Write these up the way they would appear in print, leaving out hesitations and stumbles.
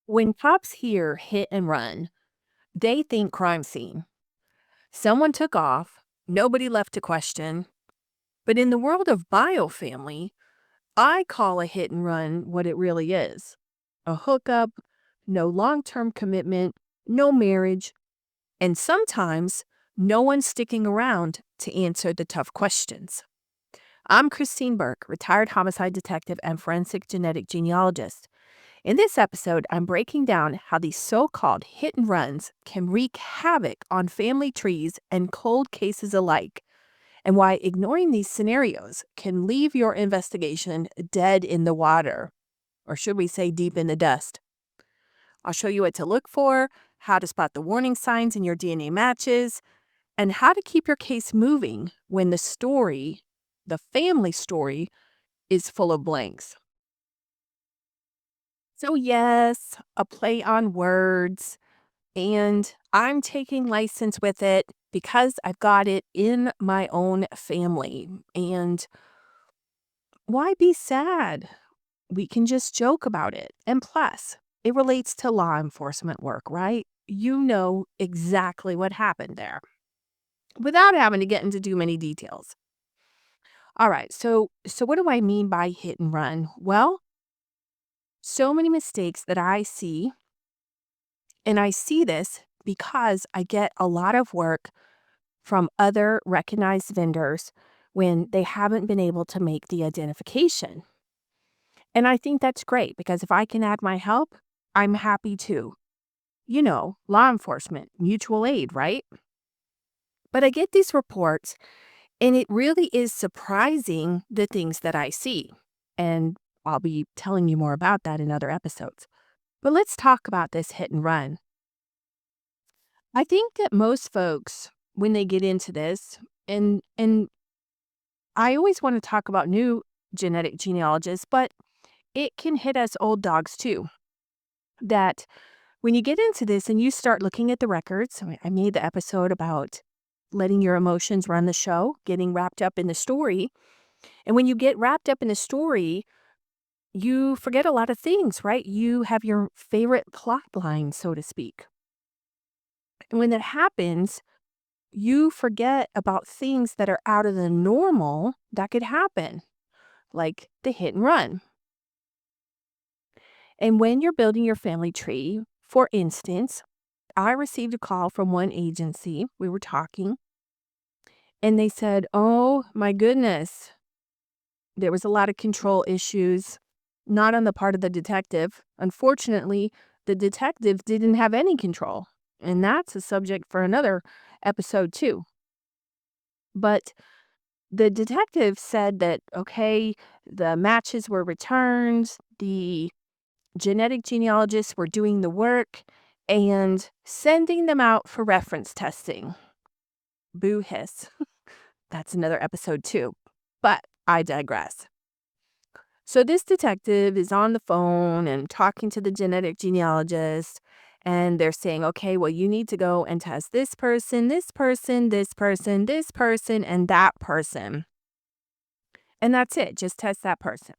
When cops hear hit and run, they think crime scene. Someone took off, nobody left to question. But in the world of biofamily, I call a hit and run what it really is: a hookup, no long term commitment, no marriage, and sometimes no one sticking around to answer the tough questions. I'm Christine Burke, retired homicide detective and forensic genetic genealogist. In this episode, I'm breaking down how these so called hit and runs can wreak havoc on family trees and cold cases alike, and why ignoring these scenarios can leave your investigation dead in the water, or should we say deep in the dust. I'll show you what to look for, how to spot the warning signs in your DNA matches, and how to keep your case moving when the family story, is full of blanks. So, yes, a play on words, and I'm taking license with it because I've got it in my own family. And why be sad? We can just joke about it. And plus, it relates to law enforcement work, right? You know exactly what happened there without having to get into too many details. All right, so what do I mean by hit and run? Well, so many mistakes that I see, and I see this because I get a lot of work from other recognized vendors when they haven't been able to make the identification. And I think that's great because if I can add my help, I'm happy to. Law enforcement, mutual aid, right? But I get these reports, and it really is surprising the things that I see. And I'll be telling you more about that in other episodes. But let's talk about this hit and run. I think that most folks, when they get into this, and I always want to talk about new genetic genealogists, but it can hit us old dogs too. That when you get into this and you start looking at the records, I made the episode about letting your emotions run the show, getting wrapped up in the story. And when you get wrapped up in the story, you forget a lot of things, right? You have your favorite plot line, so to speak. And when that happens, you forget about things that are out of the normal that could happen, like the hit and run. And when you're building your family tree, for instance, I received a call from one agency. We were talking, and they said, "Oh my goodness, there was a lot of control issues, not on the part of the detective. Unfortunately, the detective didn't have any control." And that's a subject for another episode, too. But the detective said that, okay, the matches were returned, the genetic genealogists were doing the work and sending them out for reference testing. Boo hiss. That's another episode too. But I digress. So this detective is on the phone and talking to the genetic genealogist, and they're saying, okay, well, you need to go and test this person, this person, this person, this person, and that person. And that's it. Just test that person.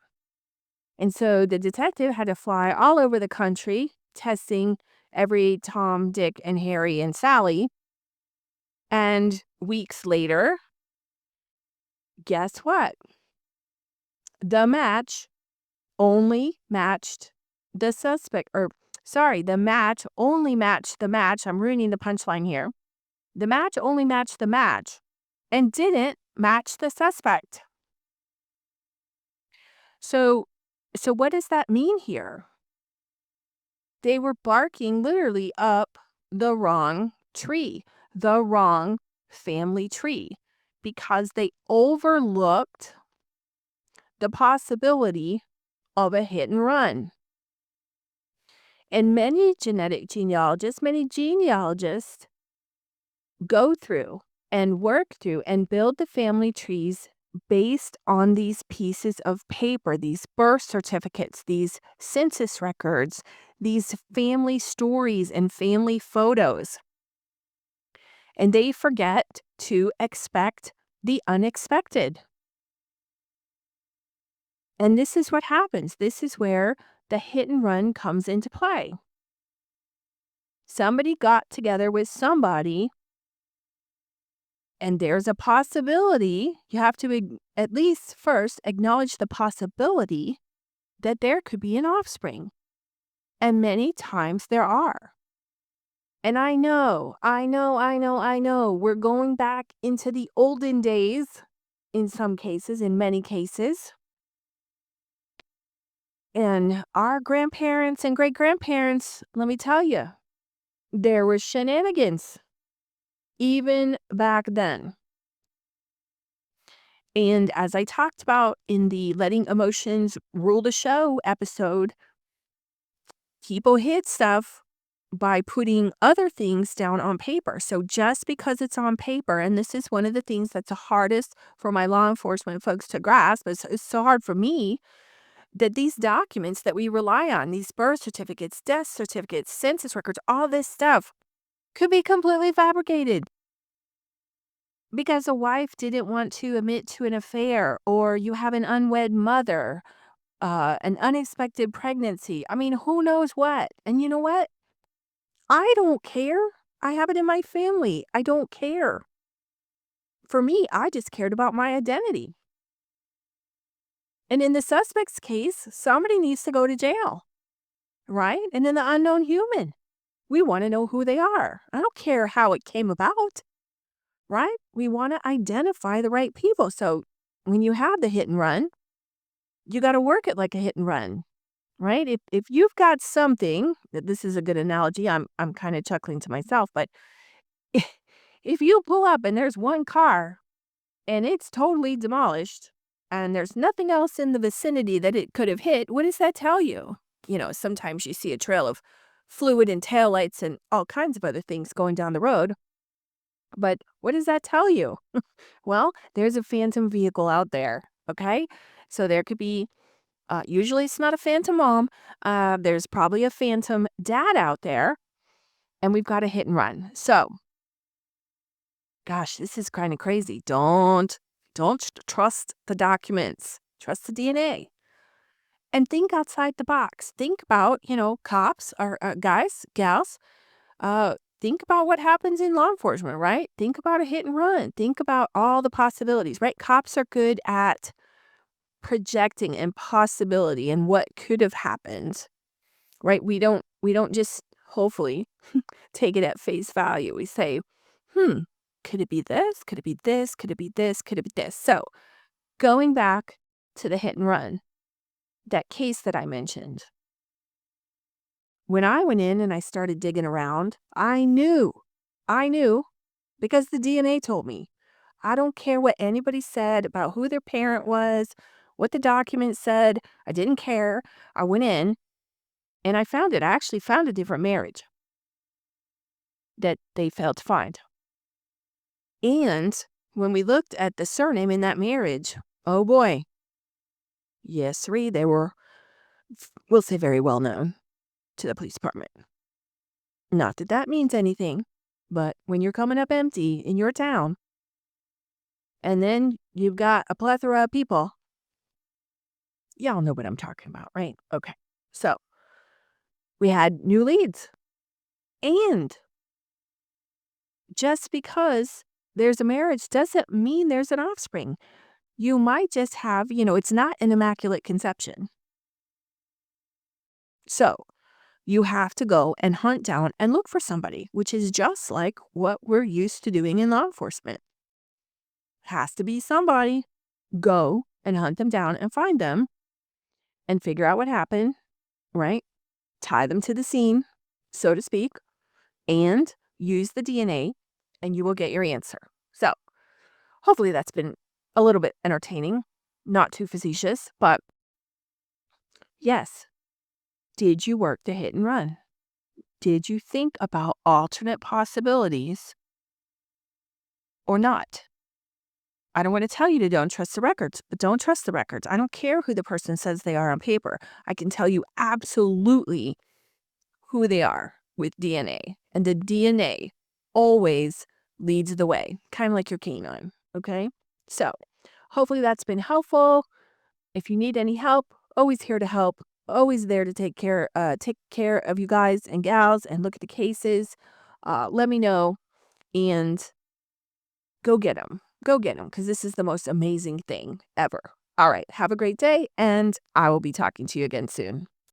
And so the detective had to fly all over the country testing every Tom, Dick, and Harry and Sally. And weeks later, guess what? The match only matched the suspect, or sorry, the match only matched the match. I'm ruining the punchline here. The match only matched the match and didn't match the suspect. So, so what does that mean here? They were barking literally up the wrong tree, the wrong family tree, because they overlooked the possibility of a hit and run. And many genealogists go through and work through and build the family trees based on these pieces of paper, these birth certificates, these census records, these family stories and family photos. And they forget to expect the unexpected. And this is what happens. This is where the hit and run comes into play. Somebody got together with somebody, and there's a possibility. You have to at least first acknowledge the possibility that there could be an offspring. And many times there are. And I know, we're going back into the olden days in some cases, in many cases. And our grandparents and great grandparents, let me tell you, there were shenanigans even back then. And as I talked about in the Letting Emotions Rule the Show episode, people hid stuff by putting other things down on paper. So just because it's on paper, and this is one of the things that's the hardest for my law enforcement folks to grasp, it's so hard for me, that these documents that we rely on, these birth certificates, death certificates, census records, all this stuff could be completely fabricated. Because a wife didn't want to admit to an affair, or you have an unwed mother, an unexpected pregnancy. I mean, who knows what? And you know what? I don't care. I have it in my family. I don't care. For me, I just cared about my identity. And in the suspect's case, somebody needs to go to jail, right? And in the unknown human, we want to know who they are. I don't care how it came about, right? We want to identify the right people. So when you have the hit and run, you got to work it like a hit and run, right? If you've got something, this is a good analogy. I'm kind of chuckling to myself, but if you pull up and there's one car and it's totally demolished and there's nothing else in the vicinity that it could have hit, what does that tell you? You know, sometimes you see a trail of fluid and taillights and all kinds of other things going down the road. But what does that tell you? Well, there's a phantom vehicle out there, okay? So there could be, usually it's not a phantom mom. There's probably a phantom dad out there, and we've got a hit and run. So, gosh, this is kind of crazy. Don't trust the documents. Trust the DNA. And think outside the box. Think about, cops or guys, gals. Think about what happens in law enforcement, right? Think about a hit and run. Think about all the possibilities, right? Cops are good at projecting impossibility and what could have happened, right? We don't just hopefully take it at face value. We say, could it be this? Could it be this? Could it be this? Could it be this? So going back to the hit and run, that case that I mentioned, when I went in and I started digging around, I knew because the DNA told me. I don't care what anybody said about who their parent was, what the document said. I didn't care. I went in and I found it. I actually found a different marriage that they failed to find. And when we looked at the surname in that marriage, oh boy. Yes, sirree, they were, we'll say, very well known to the police department. Not that that means anything, but when you're coming up empty in your town, and then you've got a plethora of people, y'all know what I'm talking about, right? Okay. So we had new leads. And just because there's a marriage doesn't mean there's an offspring. You might just have, it's not an immaculate conception. So you have to go and hunt down and look for somebody, which is just like what we're used to doing in law enforcement. Has to be somebody. Go and hunt them down and find them and figure out what happened, right? Tie them to the scene, so to speak, and use the DNA, and you will get your answer. So hopefully that's been a little bit entertaining, not too facetious, but yes. Did you work the hit and run? Did you think about alternate possibilities or not? I don't want to tell you to don't trust the records, but don't trust the records. I don't care who the person says they are on paper. I can tell you absolutely who they are with DNA. And the DNA always leads the way, kind of like your canine, okay? So hopefully that's been helpful. If you need any help, always here to help. always there to take care of you guys and gals and look at the cases. Let me know and go get them. Go get them because this is the most amazing thing ever. All right. Have a great day, and I will be talking to you again soon.